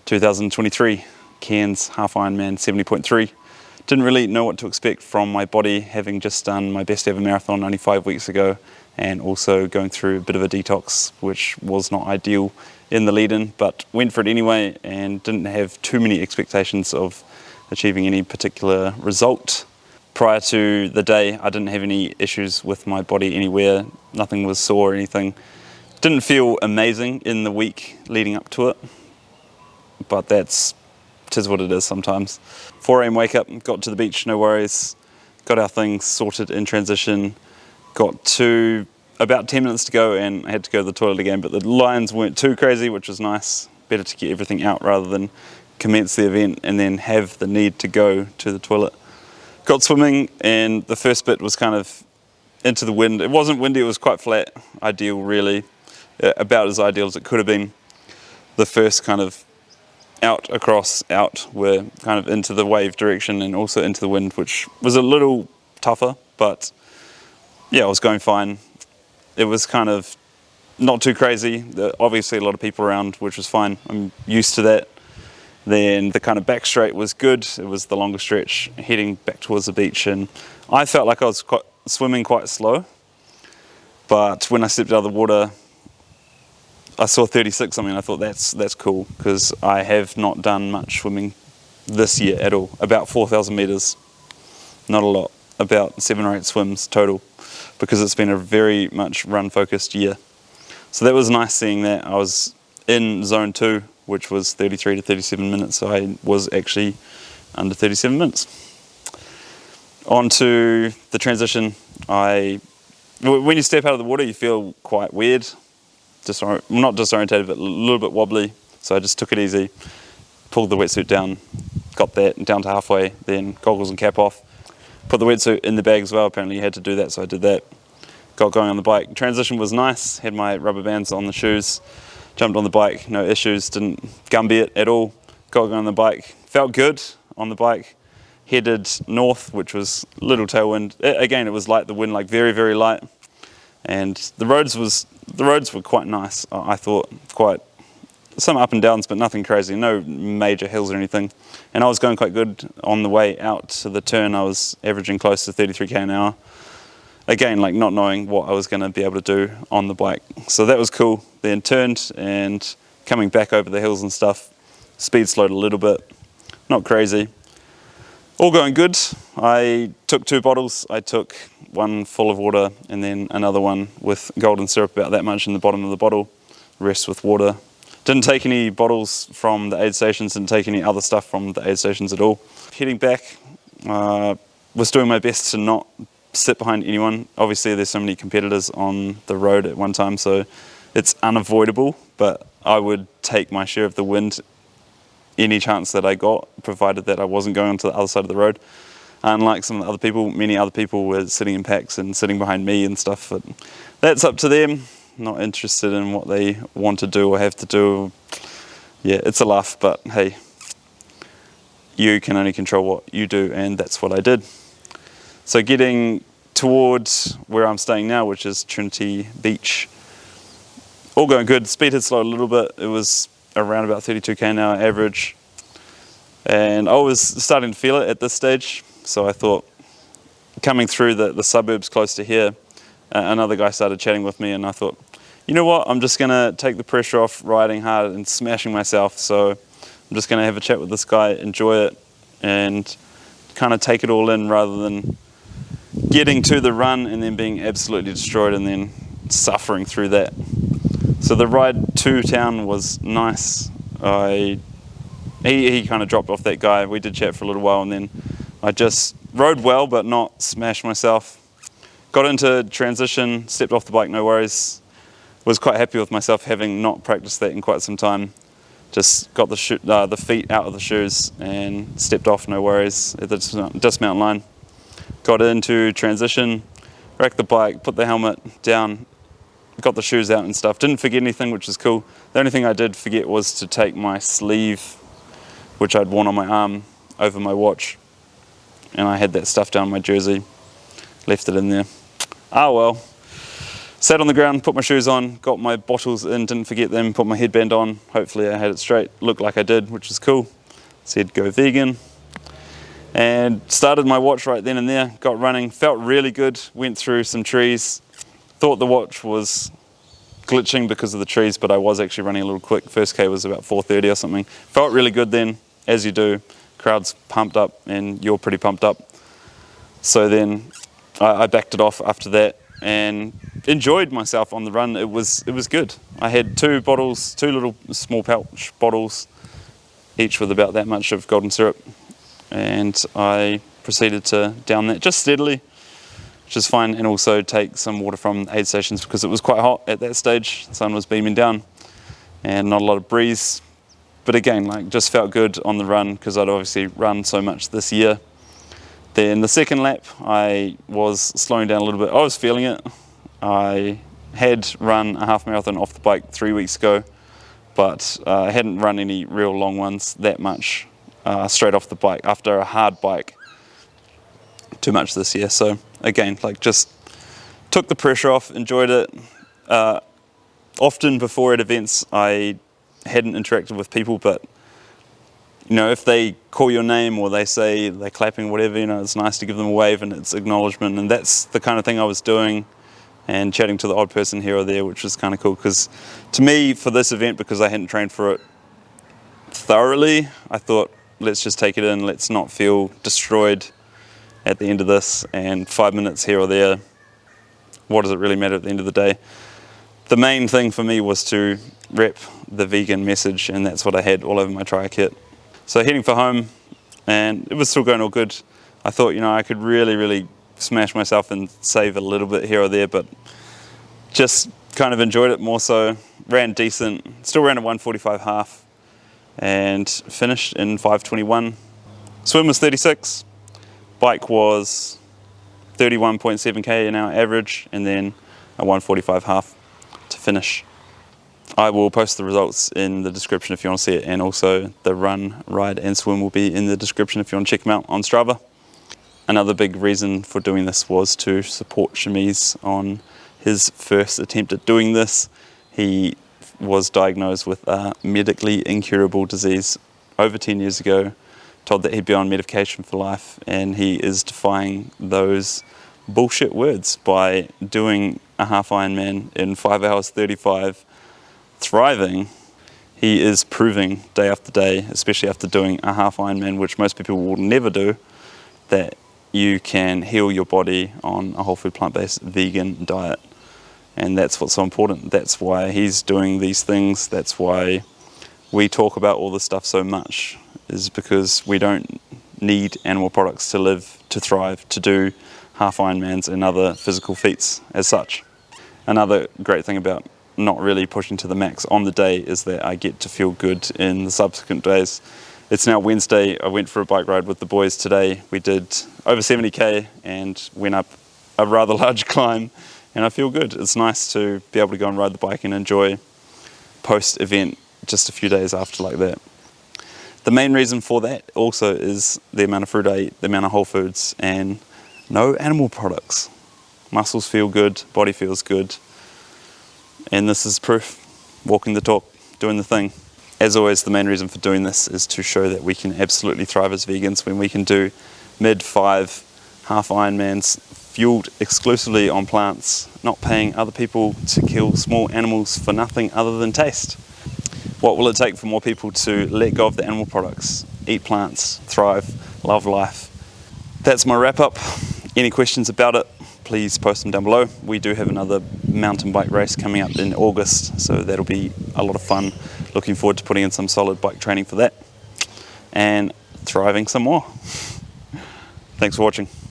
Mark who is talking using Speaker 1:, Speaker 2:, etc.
Speaker 1: 2023 Cairns half Ironman 70.3. Didn't really know what to expect from my body, having just done my best ever marathon only 5 weeks ago, and also going through a bit of a detox, which was not ideal in the lead-in, but went for it anyway and didn't have too many expectations of achieving any particular result. Prior to the day, I didn't have any issues with my body anywhere. Nothing was sore or anything. Didn't feel amazing in the week leading up to it, but tis what it is sometimes. 4 AM wake up, got to the beach, no worries. Got our things sorted in transition. Got to about 10 minutes to go and I had to go to the toilet again, but the lines weren't too crazy, which was nice. Better to get everything out rather than commence the event and then have the need to go to the toilet. Got swimming, and the first bit was kind of into the wind. It wasn't windy, it was quite flat. Ideal, really. About as ideal as it could have been. The first kind of out, across, out were kind of into the wave direction and also into the wind, which was a little tougher, but yeah, I was going fine. It was kind of not too crazy. Obviously a lot of people around, which was fine. I'm used to that. Then the kind of back straight was good. It was the longer stretch heading back towards the beach, and I felt like I was swimming quite slow, but when I stepped out of the water I saw 36. I mean, I thought that's cool, because I have not done much swimming this year at all. About 4,000 meters, not a lot, about 7 or 8 swims total, because it's been a very much run focused year. So that was nice seeing that. I was in zone 2, which was 33 to 37 minutes, so I was actually under 37 minutes. On to the transition. When you step out of the water, you feel quite weird. Not disorientated, but a little bit wobbly. So I just took it easy, pulled the wetsuit down, got that down to halfway, then goggles and cap off. Put the wetsuit in the bag as well. Apparently you had to do that, so I did that. Got going on the bike. Transition was nice. Had my rubber bands on the shoes. Jumped on the bike, no issues, didn't Gumby it at all. Got going on the bike, felt good on the bike. Headed north, which was little tailwind. Again, it was light, the wind, like very, very light. And the roads were quite nice, I thought. Quite some up and downs, but nothing crazy, no major hills or anything. And I was going quite good on the way out to the turn. I was averaging close to 33k an hour. Again, like not knowing what I was going to be able to do on the bike. So that was cool. Then turned, and coming back over the hills and stuff, speed slowed a little bit. Not crazy. All going good. I took 2 bottles. I took one full of water and then another one with golden syrup, about that much in the bottom of the bottle. Rest with water. Didn't take any bottles from the aid stations, didn't take any other stuff from the aid stations at all. Heading back, was doing my best to not sit behind anyone. Obviously there's so many competitors on the road at one time, so it's unavoidable, but I would take my share of the wind any chance that I got, provided that I wasn't going onto the other side of the road. Unlike some of the other people, many other people were sitting in packs and sitting behind me and stuff, but that's up to them. Not interested in what they want to do or have to do. Yeah, it's a laugh, but hey, you can only control what you do, and that's what I did. So getting towards where I'm staying now, which is Trinity Beach, all going good. Speed had slowed a little bit. It was around about 32k an hour average, and I was starting to feel it at this stage. So I thought, coming through the suburbs close to here, another guy started chatting with me, and I thought, you know what, I'm just going to take the pressure off riding hard and smashing myself. So I'm just going to have a chat with this guy, enjoy it, and kind of take it all in, rather than getting to the run and then being absolutely destroyed and then suffering through that. So the ride to town was nice. He kind of dropped off, that guy. We did chat for a little while, and then I just rode well but not smashed myself. Got into transition, stepped off the bike, no worries. Was quite happy with myself, having not practiced that in quite some time. Just got the feet out of the shoes and stepped off, no worries, at the dismount line. Got into transition, racked the bike, put the helmet down, got the shoes out and stuff. Didn't forget anything, which is cool. The only thing I did forget was to take my sleeve, which I'd worn on my arm, over my watch. And I had that stuff down my jersey, left it in there. Ah well, Sat on the ground, put my shoes on, got my bottles in, didn't forget them, put my headband on. Hopefully I had it straight, looked like I did, which is cool. Said go vegan. And started my watch right then and there, got running, felt really good, went through some trees. Thought the watch was glitching because of the trees, but I was actually running a little quick. First K was about 4:30 or something. Felt really good then, as you do. Crowd's pumped up and you're pretty pumped up. So then I backed it off after that and enjoyed myself on the run. It was good. I had 2 bottles, 2 little small pouch bottles, each with about that much of golden syrup, and I proceeded to down that just steadily, which is fine, and also take some water from aid stations because it was quite hot at that stage. The sun was beaming down and not a lot of breeze, but again, like, just felt good on the run because I'd obviously run so much this year. Then the second lap, I was slowing down a little bit. I was feeling it. I had run a half marathon off the bike 3 weeks ago, but I hadn't run any real long ones that much straight off the bike after a hard bike too much this year. So again, like, just took the pressure off, enjoyed it. Often before at events, I hadn't interacted with people, but you know, if they call your name or they say they're clapping, whatever, you know, it's nice to give them a wave and it's acknowledgement, and that's the kind of thing I was doing, and chatting to the odd person here or there, which was kind of cool, because to me, for this event, because I hadn't trained for it thoroughly, I thought, let's just take it in, let's not feel destroyed at the end of this, and 5 minutes here or there, what does it really matter at the end of the day? The main thing for me was to rep the vegan message, and that's what I had all over my tri kit. So heading for home, and it was still going all good. I thought, you know, I could really smash myself and save a little bit here or there, but just kind of enjoyed it more so. Ran decent, still ran a 1:45 half, and finished in 5:21. Swim was 36, bike was 31.7k an hour average, and then a 1:45 half to finish. I will post the results in the description if you want to see it, and also the run, ride and swim will be in the description if you want to check them out on Strava. Another big reason for doing this was to support Shamiz on his first attempt at doing this. He was diagnosed with a medically incurable disease over 10 years ago, told that he'd be on medication for life, and he is defying those bullshit words by doing a half Ironman in 5 hours 35, thriving. He is proving day after day, especially after doing a half Ironman, which most people will never do, that you can heal your body on a whole food plant-based vegan diet. And that's what's so important. That's why he's doing these things. That's why we talk about all this stuff so much, is because we don't need animal products to live, to thrive, to do half Ironmans and other physical feats as such. Another great thing about not really pushing to the max on the day is that I get to feel good in the subsequent days. It's now Wednesday. I went for a bike ride with the boys today. We did over 70k and went up a rather large climb, and I feel good. It's nice to be able to go and ride the bike and enjoy post-event just a few days after like that. The main reason for that also is the amount of fruit I eat, the amount of whole foods, and no animal products. Muscles feel good, body feels good, and this is proof. Walking the talk, doing the thing. As always, the main reason for doing this is to show that we can absolutely thrive as vegans when we can do mid-5 half Ironmans fueled exclusively on plants, not paying other people to kill small animals for nothing other than taste. What will it take for more people to let go of the animal products, eat plants, thrive, love life? That's my wrap up. Any questions about it, please post them down below. We do have another mountain bike race coming up in August, so that'll be a lot of fun. Looking forward to putting in some solid bike training for that and thriving some more. Thanks for watching.